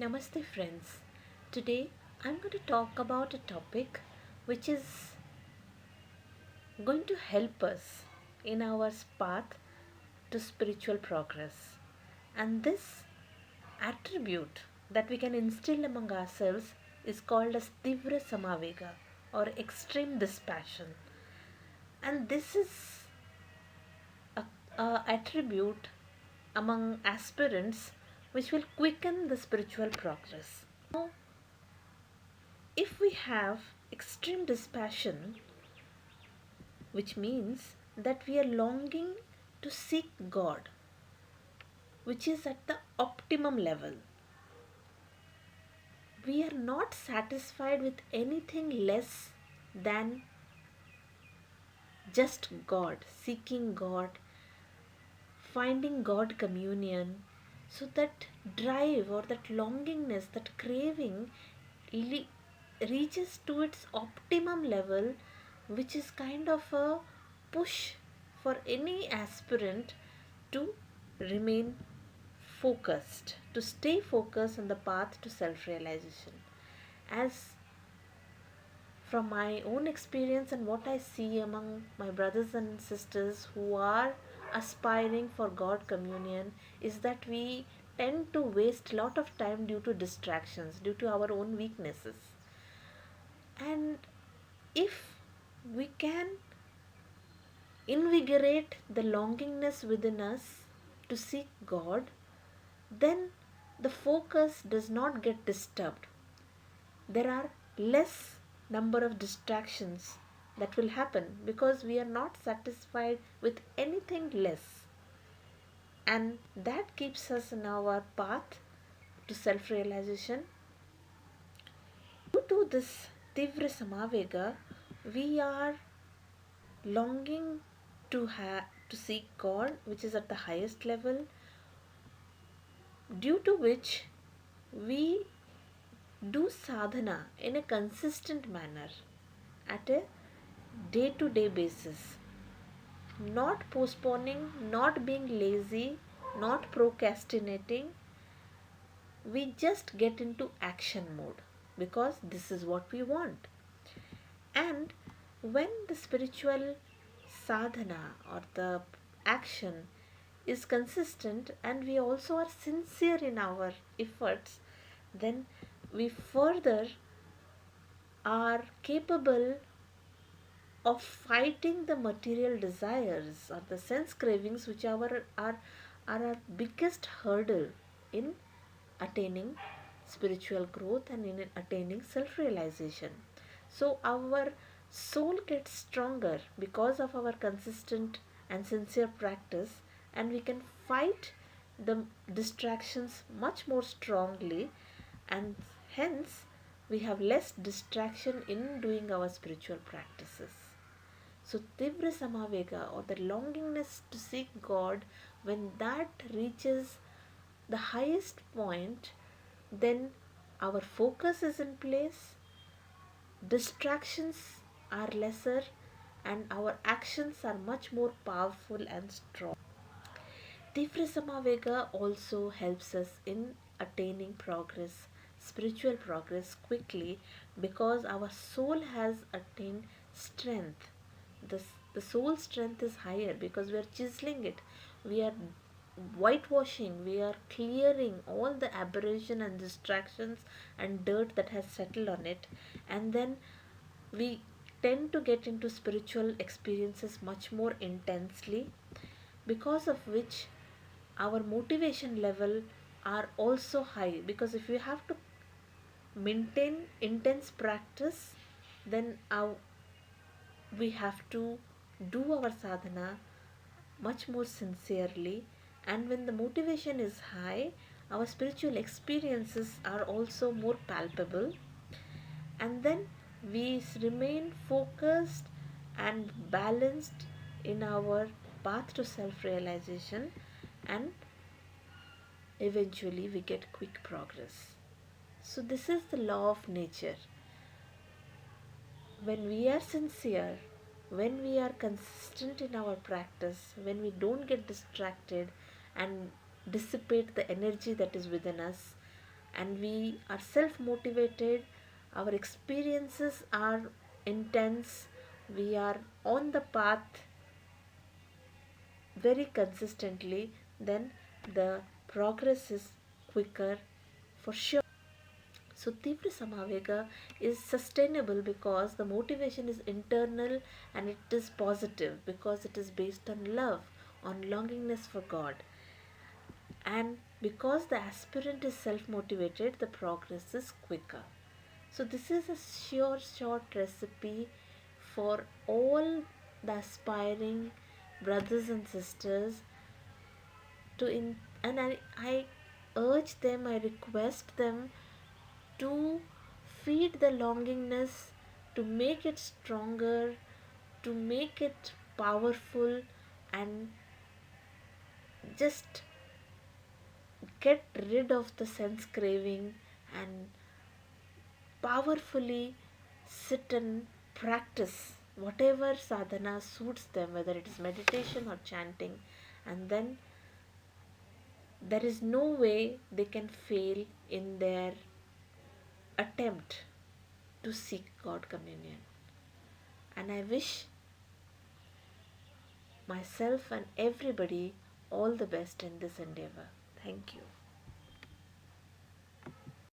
Namaste, friends. Today I'm going to talk about a topic which is going to help us in our path to spiritual progress. And this attribute that we can instill among ourselves is called as Tivra Samavega or extreme dispassion. And this is a attribute among aspirants which will quicken the spiritual progress. Now, if we have extreme dispassion, which means that we are longing to seek God, which is at the optimum level. We are not satisfied with anything less than just God, seeking God, finding God communion. So that drive or that longingness, that craving reaches to its optimum level, which is kind of a push for any aspirant to remain focused, to stay focused on the path to self realization. As from my own experience and what I see among my brothers and sisters who are aspiring for God communion, is that we tend to waste a lot of time due to distractions, due to our own weaknesses. And if we can invigorate the longingness within us to seek God, then the focus does not get disturbed. There are less number of distractions that will happen because we are not satisfied with anything less, and that keeps us in our path to self realization. Due to this Tivra Samavega, we are longing to seek God, which is at the highest level, due to which we do sadhana in a consistent manner at a day to day basis, not postponing, not being lazy, not procrastinating. We just get into action mode because this is what we want. And when the spiritual sadhana or the action is consistent and we also are sincere in our efforts, then we further are capable of fighting the material desires or the sense cravings, which are our biggest hurdle in attaining spiritual growth and in attaining self realization. So, our soul gets stronger because of our consistent and sincere practice, and we can fight the distractions much more strongly, and hence we have less distraction in doing our spiritual practices. So, Tivra Samavega or the longingness to seek God, when that reaches the highest point, then our focus is in place, distractions are lesser, and our actions are much more powerful and strong. Tivra Samavega also helps us in attaining progress, spiritual progress quickly, because our soul has attained strength. The soul strength is higher because we are chiseling it. We are whitewashing, we are clearing all the aberration and distractions and dirt that has settled on it. And then we tend to get into spiritual experiences much more intensely, because of which our motivation level are also high, because if you have to maintain intense practice, then we have to do our sadhana much more sincerely, and when the motivation is high, our spiritual experiences are also more palpable, and then we remain focused and balanced in our path to self realization, and eventually we get quick progress. So, this is the law of nature. When we are sincere, when we are consistent in our practice, when we don't get distracted and dissipate the energy that is within us, and we are self motivated, our experiences are intense, we are on the path very consistently, then the progress is quicker for sure. So Tivra Samavega is sustainable because the motivation is internal and it is positive because it is based on love, on longingness for God. And because the aspirant is self motivated, the progress is quicker. So, this is a sure short recipe for all the aspiring brothers and sisters to and I urge them, I request them to feed the longingness, to make it stronger, to make it powerful, and just get rid of the sense craving and powerfully sit and practice whatever sadhana suits them, whether it is meditation or chanting, and then there is no way they can fail in their attempt to seek God communion. And I wish myself and everybody all the best in this endeavor. Thank you.